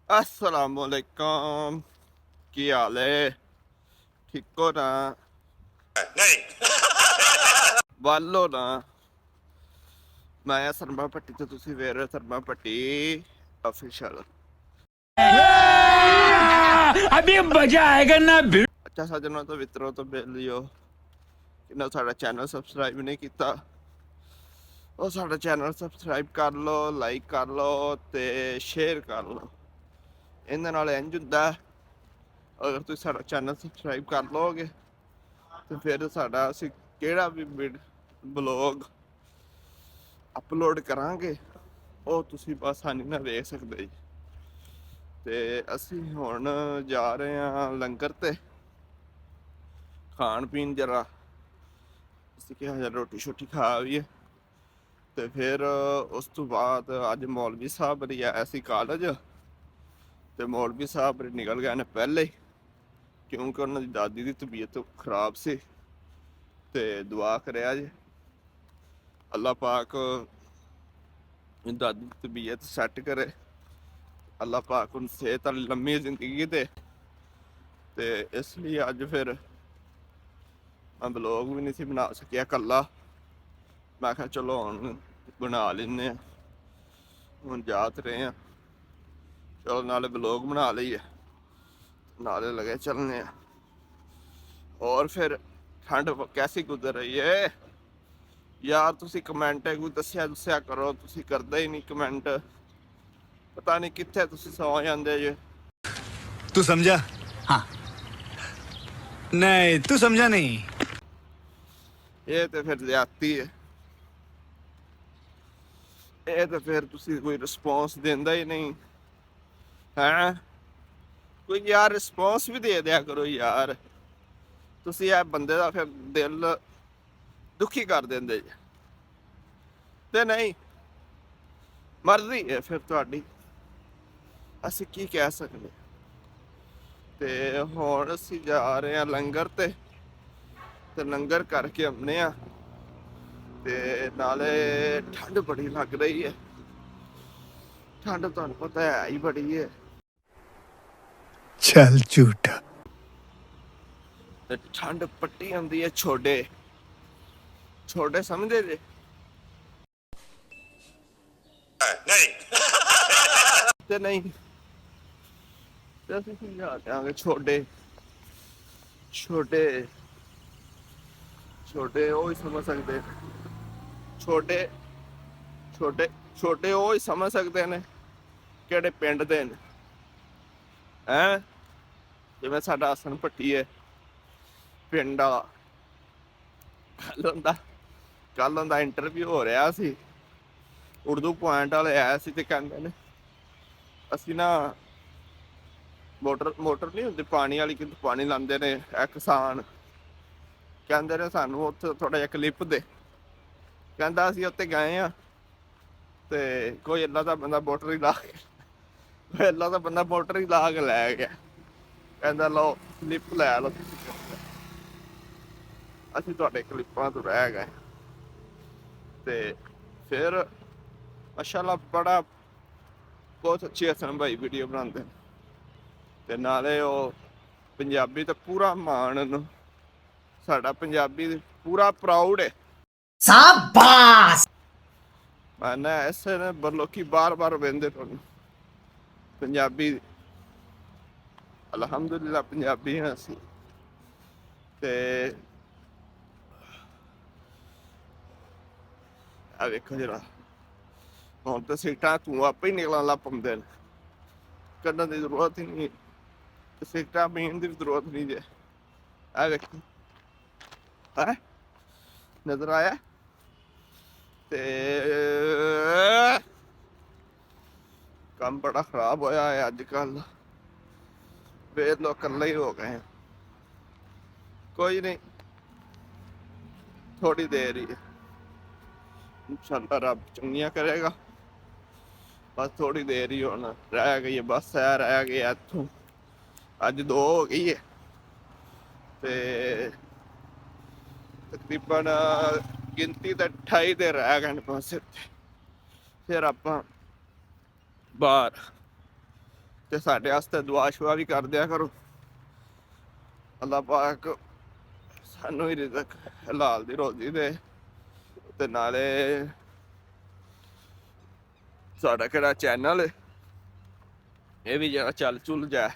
अस्सलामुअलैकुम। की हाल है? ठीक हो ना? नहीं वालो ना। मैं शर्मा भट्टी तो तुसी वेर शर्मा भट्टी ऑफिशियल। अभी मजा आएगा ना। अच्छा सजनों तो मित्रों तो बेलियो जिन्होंने साडा चैनल सबसक्राइब नहीं किया ਉਹ ਸਾਡਾ ਚੈਨਲ ਸਬਸਕ੍ਰਾਈਬ ਕਰ ਲਓ, ਲਾਈਕ ਕਰ ਲਓ ਤੇ ਸ਼ੇਅਰ ਕਰ ਲਓ। ਇਹਦੇ ਨਾਲ ਇੰਝ ਹੁੰਦਾ ਅਗਰ ਤੁਸੀਂ ਸਾਡਾ ਚੈਨਲ ਸਬਸਕ੍ਰਾਈਬ ਕਰ ਲਓਗੇ ਤੇ ਫਿਰ ਸਾਡਾ ਅਸੀਂ ਕਿਹੜਾ ਵੀ ਬਲੌਗ ਅਪਲੋਡ ਕਰਾਂਗੇ ਉਹ ਤੁਸੀਂ ਆਸਾਨੀ ਨਾਲ ਵੇਖ ਸਕਦੇ ਜੀ। ਤੇ ਅਸੀਂ ਹੁਣ ਜਾ ਰਹੇ ਹਾਂ ਲੰਗਰ ਤੇ ਖਾਣ ਪੀਣ ਜਰਾ। ਅਸੀਂ ਕਿਹਾ ਰੋਟੀ ਛੋਟੀ ਖਾ ਆਈਏ ਤੇ ਫਿਰ ਉਸ ਤੋਂ ਬਾਅਦ ਅੱਜ ਮੌਲਵੀ ਸਾਹਿਬ ਵੀ ਆਇਆ ਸੀ ਕਾਲਜ ਤੇ ਮੌਲਵੀ ਸਾਹਿਬ ਨਿਕਲ ਗਏ ਨੇ ਪਹਿਲੇ ਹੀ ਕਿਉਂਕਿ ਉਹਨਾਂ ਦੀ ਦਾਦੀ ਦੀ ਤਬੀਅਤ ਖਰਾਬ ਸੀ ਤੇ ਦੁਆ ਕਰਿਆ ਜੀ ਅੱਲਾਹ ਪਾਕ ਦਾਦੀ ਦੀ ਤਬੀਅਤ ਸੈੱਟ ਕਰੇ। ਅੱਲਾਹ ਪਾਕ ਉਹਨੂੰ ਸਿਹਤ ਵਾਲੀ ਲੰਮੀ ਜ਼ਿੰਦਗੀ ਦੇ ਤੇ ਇਸ ਲਈ ਅੱਜ ਫਿਰ ਮੈਂ ਬਲੌਗ ਵੀ ਨਹੀਂ ਸੀ ਬਣਾ ਸਕਿਆ ਇਕੱਲਾ। ਮੈਂ ਕਿਹਾ ਚਲੋ ਹੁਣ ਬਣਾ ਲੈਂਦੇ ਹਾਂ। ਹੁਣ ਜਾ ਤੇ ਰਹੇ ਹਾਂ, ਚਲੋ ਨਾਲੇ ਬਲੌਗ ਬਣਾ ਲਈਏ ਨਾਲੇ लगे चलने। और फिर ठंड कैसी गुजर रही है यार? तुसी कमेंट कोई दस्या करो, तुसी करदे ही नहीं कमेंट। पता नहीं कित्थे तुसी सौ जांदे जे। तू समझा? हाँ। नहीं तू समझा नहीं। ये तो फिर ज्यादती है। ये तो फिर तुसी कोई रिस्पॉन्स देंदा ही नहीं है। कोई यार रिस्पॉन्स भी दे दिया करो यार। तुसी ये बंदे दा फिर दिल दुखी कर देंदे जे ते नहीं। मर्जी है फिर तुहाडी, ਅਸੀਂ ਕੀ ਕਹਿ ਸਕਦੇ। ਤੇ ਹੁਣ ਅਸੀਂ ਜਾ ਰਹੇ ਹਾਂ ਲੰਗਰ ਤੇ ਲੰਗਰ ਕਰਕੇ ਆਉਂਦੇ ਆ ਤੇ ਨਾਲੇ ਠੰਡ ਬੜੀ ਲੱਗ ਰਹੀ ਹੈ। ਠੰਡ ਤੁਹਾਨੂੰ ਪਤਾ ਹੈ ਹੀ ਬੜੀ ਹੈ। चल झूठा। ਤੇ ਠੰਡ ਪੱਟੀ ਹੁੰਦੀ ਹੈ ਛੋਡੇ ਛੋਡੇ ਸਮਝਦੇ ਜੇ? ਨਹੀਂ ਤੇ ਨਹੀਂ ਤੇ ਅਸੀਂ ਸਮਝਾ ਦਿਆਂਗੇ ਛੋਡੇ ਛੋਡੇ ਛੋਡੇ ਉਹ ਹੀ ਸਮਝ ਸਕਦੇ। ਛੋਡੇ ਛੋਡੇ ਛੋਡੇ ਉਹ ਹੀ ਸਮਝ ਸਕਦੇ ਨੇ ਕਿਹੜੇ ਪਿੰਡ ਦੇ ਨੇ ਹੈਂ। ਜਿਵੇਂ ਸਾਡਾ ਹਸਨ ਭੱਟੀ ਹੈ ਪਿੰਡ ਵਾਲਾ। ਕੱਲ ਹੁੰਦਾ ਇੰਟਰਵਿਊ ਹੋ ਰਿਹਾ ਸੀ ਉਰਦੂ ਪੁਆਇੰਟ ਵਾਲੇ ਆਇਆ ਸੀ ਤੇ ਕਹਿੰਦੇ ਨੇ ਅਸੀਂ ਨਾ ਮੋਟਰ ਨਹੀਂ ਹੁੰਦੀ ਪਾਣੀ ਵਾਲੀ ਕਿਤੇ ਪਾਣੀ ਲਾਉਂਦੇ ਨੇ ਇਹ ਕਿਸਾਨ ਕਹਿੰਦੇ ਨੇ ਸਾਨੂੰ ਉੱਥੇ ਥੋੜਾ ਜਿਹਾ ਕਲਿੱਪ ਦੇ। ਕਹਿੰਦਾ ਅਸੀਂ ਉੱਥੇ ਗਏ ਆ ਤੇ ਕੋਈ ਅੱਲਾ ਦਾ ਬੰਦਾ ਮੋਟਰ ਹੀ ਲਾ ਕੇ ਅੱਲਾ ਦਾ ਬੰਦਾ ਮੋਟਰ ਹੀ ਲਾ ਕੇ ਲੈ ਗਿਆ। ਕਹਿੰਦਾ ਲਓ ਕਲਿੱਪ ਲੈ ਲਓ ਅਸੀਂ ਤੁਹਾਡੇ ਕਲਿੱਪਾਂ ਤੋਂ ਰਹਿ ਗਏ। ਤੇ ਫਿਰ ਮਾਸ਼ਾਅੱਲਾ ਬੜਾ ਬਹੁਤ ਅੱਛੀ ਹਸਨ ਭਾਈ ਵੀਡੀਓ ਬਣਾਉਂਦੇ ਨੇ ਤੇ ਨਾਲੇ ਉਹ ਪੰਜਾਬੀ ਤਾਂ ਪੂਰਾ ਮਾਣ ਨੂੰ ਸਾਡਾ ਪੰਜਾਬੀ ਪੂਰਾ ਪ੍ਰਾਊਡ ਹੈ। शाबाश। ਮੈਂ ਐਸੇ ਨੇ ਲੋਕੀ ਬਾਰ ਵੇਂਦੇ ਤੁਹਾਨੂੰ ਪੰਜਾਬੀ। ਅਲਹਮਦੁਲਿਲਾ ਪੰਜਾਬੀ ਹਾਂ ਅਸੀਂ। ਤੇ ਆ ਵੇਖੋ ਜਰਾ ਹੁਣ ਤਾਂ ਸੀਟਾਂ ਤੂੰ ਆਪੇ ਹੀ ਨਿਕਲਣ ਲੱਗ ਪੈਂਦੇ ਨੇ ਕੱਢਣ ਦੀ ਜ਼ਰੂਰਤ ਹੀ ਨਹੀਂ। ਸਿਗਰਟਾਂ ਪੀਣ ਦੀ ਜ਼ਰੂਰਤ ਨਹੀਂ ਜੇ। ਆ ਵੇਖੋ ਹੈ ਨਜ਼ਰ ਆਇਆ ਤੇ ਕੰਮ ਬੜਾ ਖਰਾਬ ਹੋਇਆ ਹੈ ਅੱਜ ਕੱਲ। ਵੇਖ ਲੋ ਇਕੱਲੇ ਹੀ ਹੋ ਗਏ। ਕੋਈ ਨਹੀਂ ਥੋੜੀ ਦੇਰ ਹੀ ਇਨਸ਼ਾਅੱਲਾ ਰੱਬ ਚੰਗੀਆਂ ਕਰੇਗਾ। ਬਸ ਥੋੜੀ ਦੇਰ ਹੀ ਹੁਣ ਰਹਿ ਗਈ ਹੈ। ਬਸ ਐ ਰਹਿ ਗਿਆ ਇੱਥੋਂ ਅੱਜ 2 ਹੋ ਗਈ ਹੈ ਤੇ ਤਕਰੀਬਨ ਗਿਣਤੀ ਤਾਂ 28 ਦੇ ਰਹਿ ਗਏ ਨੇ ਬਸ। ਫਿਰ ਆਪਾਂ ਬਾਹਰ ਤੇ ਸਾਡੇ ਵਾਸਤੇ ਦੁਆ ਸ਼ੁਆ ਵੀ ਕਰ ਦਿਆ ਕਰੋ। ਅੱਲਾਹ ਪਾਕ ਸਾਨੂੰ ਹੀ ਰਿਜ਼ਕ ਹਲਾਲ ਦੀ ਰੋਜ਼ੀ ਦੇ, ਤੇ ਨਾਲੇ ਸਾਡਾ ਕਿਹੜਾ ਚੈਨਲ ਇਹ ਵੀ ਜਿਹੜਾ ਚੱਲ ਚੁੱਲ ਜਾਏ।